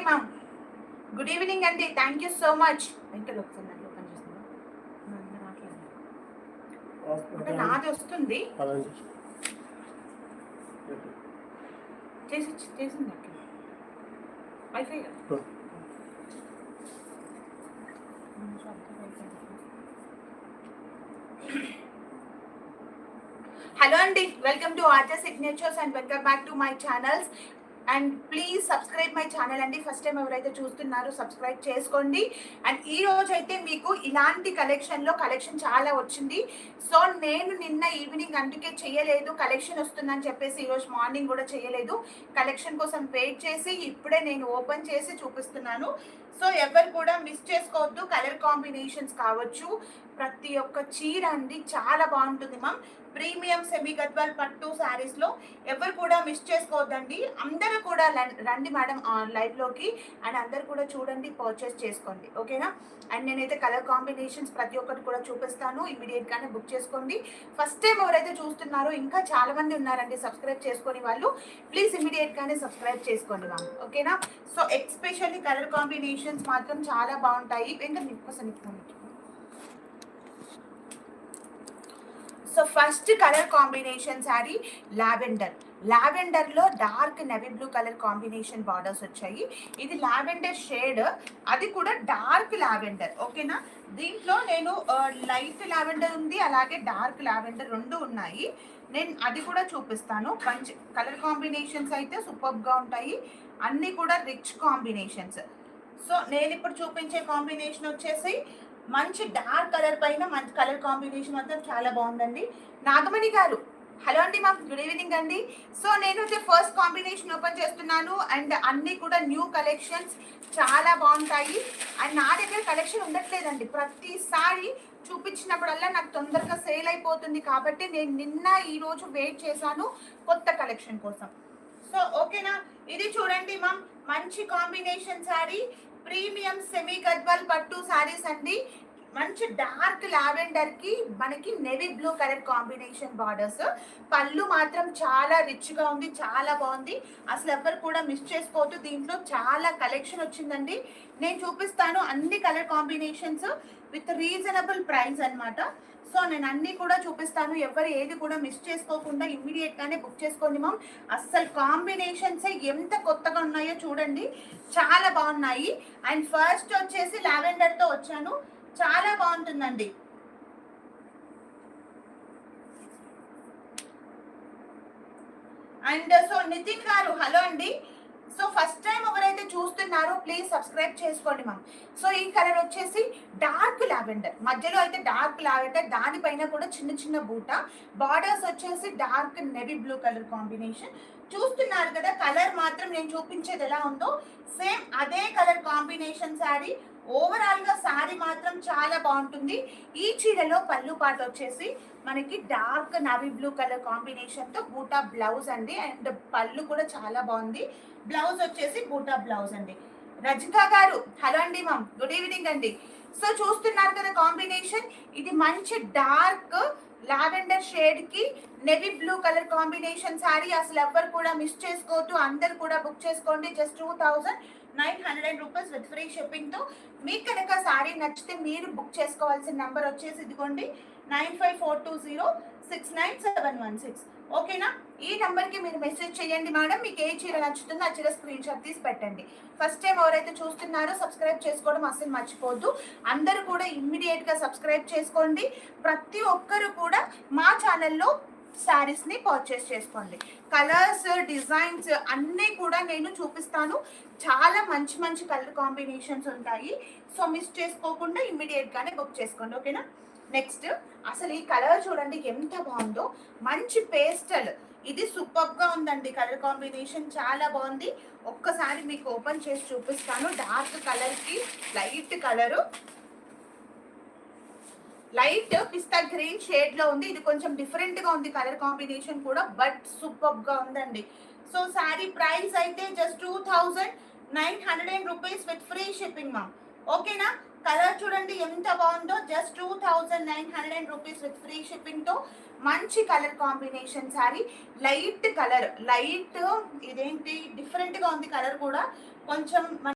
Ma'am. Good evening అండి. Thank you so much. Venkat ఒకసారి నాకు ఓపెన్ చేస్తుంది. నాది వస్తుంది. చేసింది నాకు వైఫై. హలో అండి, welcome to RJ signatures and welcome back to my channels. And please subscribe my channel అండి. ఫస్ట్ టైం ఎవరైతే చూస్తున్నారో సబ్స్క్రైబ్ చేసుకోండి. అండ్ ఈ రోజు అయితే మీకు ఇలాంటి కలెక్షన్ చాలా వచ్చింది. సో నేను నిన్న ఈవినింగ్ అందుకే చేయలేదు, కలెక్షన్ వస్తుందని చెప్పేసి ఈరోజు మార్నింగ్ కూడా చేయలేదు. కలెక్షన్ కోసం వెయిట్ చేసి ఇప్పుడే నేను ఓపెన్ చేసి చూపిస్తున్నాను. సో ఎవరు కూడా మిస్ చేసుకోవద్దు. కలర్ కాంబినేషన్స్ కావచ్చు, ప్రతి ఒక్క చీర అండి చాలా బాగుంటుంది మ్యామ్. ప్రీమియం సెమీ గద్వాల్ పట్టు శారీస్లో ఎవరు కూడా మిస్ చేసుకోవద్దండి. అందరూ కూడా రండి మేడం లైవ్లోకి, అండ్ అందరు కూడా చూడండి, పర్చేస్ చేసుకోండి, ఓకేనా. అండ్ నేనైతే కలర్ కాంబినేషన్స్ ప్రతి ఒక్కటి కూడా చూపిస్తాను. ఇమీడియట్గానే బుక్ చేసుకోండి. ఫస్ట్ టైం ఎవరైతే చూస్తున్నారో ఇంకా చాలా మంది ఉన్నారండి సబ్స్క్రైబ్ చేసుకొని వాళ్ళు, ప్లీజ్ ఇమీడియట్గానే సబ్స్క్రైబ్ చేసుకోండి మ్యామ్, ఓకేనా. సో ఎక్స్పెషల్లీ కలర్ కాంబినేషన్స్ మాత్రం చాలా బాగుంటాయి. So first colour combination sari లావెండర్లో dark navy blue colour combination borders వచ్చాయి. ఇది లావెండర్ షేడ్, అది కూడా డార్క్ లావెండర్, ఓకేనా. దీంట్లో నేను లైట్ లావెండర్ ఉంది, అలాగే డార్క్ లావెండర్ రెండు ఉన్నాయి. నేను అది కూడా చూపిస్తాను. మంచి కలర్ కాంబినేషన్స్ అయితే సూపర్గా ఉంటాయి, అన్నీ కూడా రిచ్ కాంబినేషన్స్. సో నేను ఇప్పుడు చూపించే కాంబినేషన్ వచ్చేసి మంచి డార్క్ కలర్ పైన మంచి కలర్ కాంబినేషన్ మాత్రం చాలా బాగుందండి. నాగమణి గారు హలో అండి మ్యామ్, గుడ్ ఈవినింగ్ అండి. సో నేను ఫస్ట్ కాంబినేషన్ ఓపెన్ చేస్తున్నాను. అండ్ అన్నీ కూడా న్యూ కలెక్షన్స్ చాలా బాగుంటాయి. అండ్ నా దగ్గర కలెక్షన్ ఉండట్లేదండి, ప్రతిసారి చూపించినప్పుడల్లా నాకు తొందరగా సేల్ అయిపోతుంది. కాబట్టి నేను నిన్న ఈరోజు వెయిట్ చేశాను కొత్త కలెక్షన్ కోసం. సో ఓకేనా, ఇది చూడండి మ్యామ్, మంచి combination sari, premium semi Gadwal పట్టు శారీస్ అండి. మంచి డార్క్ లావెండర్ కి మనకి navy blue colour combination borders. పళ్ళు మాత్రం చాలా రిచ్ గా ఉంది, చాలా బాగుంది. అసలు ఎవరు కూడా మిస్ చేసుకోవద్దు. దీంట్లో చాలా కలెక్షన్ వచ్చిందండి. నేను చూపిస్తాను అన్ని colour combinations with reasonable price అన్నమాట. సో నేను అన్ని కూడా చూపిస్తాను, ఎవరు ఏది కూడా మిస్ చేసుకోకుండా ఇమ్మీడియట్ గానే బుక్ చేసుకోండి మ్యామ్. అస్సలు కాంబినేషన్స్ ఎంత కొత్తగా ఉన్నాయో చూడండి, చాలా బాగున్నాయి. అండ్ ఫస్ట్ వచ్చేసి లావెండర్ తో వచ్చాను, చాలా బాగుంటుందండి. అండ్ సో నితిన్ గారు హలో అండి. సో ఫస్ట్ టైం ఎవరైతే చూస్తున్నారో ప్లీజ్ సబ్స్క్రైబ్ చేసుకోండి మ్యామ్. సో ఈ కలర్ వచ్చేసి డార్క్ లావెండర్, మధ్యలో అయితే డార్క్ లావెండర్, దానిపైన కూడా చిన్న చిన్న బూట, బార్డర్స్ వచ్చేసి dark navy blue colour combination. చూస్తున్నారు కదా, కలర్ మాత్రం నేను చూపించేది ఎలా ఉందో సేమ్ అదే కలర్ కాంబినేషన్ శారీ. ఓవరాల్ గా శారీ మాత్రం చాలా బాగుంటుంది. ఈ చీరలో పళ్ళు పాట వచ్చేసి మనకి dark navy blue colour combination తో బూటా బ్లౌజ్ అండి. అండ్ పళ్ళు కూడా చాలా బాగుంది. బ్లౌజ్ వచ్చేసి బూటా బ్లౌజ్ అండి. రజికా గారు హలో అండి మ్యామ్, గుడ్ ఈవినింగ్ అండి. సో చూస్తున్నారు కదా కాంబినేషన్, ఇది మంచి డార్క్ లావెండర్ షేడ్ కి navy blue colour combination sari. అసలు ఎవరు కూడా మిస్ చేసుకోవద్దు, అందరు కూడా బుక్ చేసుకోండి. Just 2900 rupees with free shipping తో. మీకు కనుక శారీ నచ్చితే మీరు బుక్ చేసుకోవాల్సిన నెంబర్ వచ్చేసి ఇదిగోండి 9542069716, ఓకేనా. ఈ నెంబర్కి మీరు మెసేజ్ చేయండి మేడం, మీకు ఏ చీర నచ్చుతుందో ఆ చీర స్క్రీన్ షాట్ తీసి పెట్టండి. ఫస్ట్ టైం ఎవరైతే చూస్తున్నారో సబ్స్క్రైబ్ చేసుకోవడం అసలు మర్చిపోద్దు. అందరూ కూడా ఇమ్మీడియట్గా సబ్స్క్రైబ్ చేసుకోండి. ప్రతి ఒక్కరు కూడా మా ఛానల్లో శారీస్ని పర్చేస్ చేసుకోండి. కలర్స్, డిజైన్స్ అన్నీ కూడా నేను చూపిస్తాను. చాలా మంచి మంచి కలర్ కాంబినేషన్స్ ఉంటాయి. సో మిస్ చేసుకోకుండా ఇమ్మీడియట్గానే బుక్ చేసుకోండి, ఓకేనా. నెక్స్ట్ అసలు ఈ కలర్ చూడండి ఎంత బాగుందో, మంచి పేస్టల్, ఇది సూపర్గా ఉందండి. కలర్ కాంబినేషన్ చాలా బాగుంది. ఒక్కసారి మీకు ఓపెన్ చేసి చూపిస్తాను. డార్క్ కలర్కి లైట్ కలరు, లైట్ పిస్తా గ్రీన్ షేడ్ లో ఉంది. ఇది కొంచెం డిఫరెంట్ గా ఉంది కలర్ కాంబినేషన్ కూడా, బట్ సూపర్ గా ఉందండి. సో శారీ ప్రైస్ అయితే just 2900 rupees with free shipping ma'am, ఓకేనా. కలర్ చూడండి ఎంత బాగుందో, just 2900 rupees with free shipping తో మంచి colour combination sari. Light colour, light ఇదేంటి డిఫరెంట్ గా ఉంది కలర్ కూడా కొంచెం.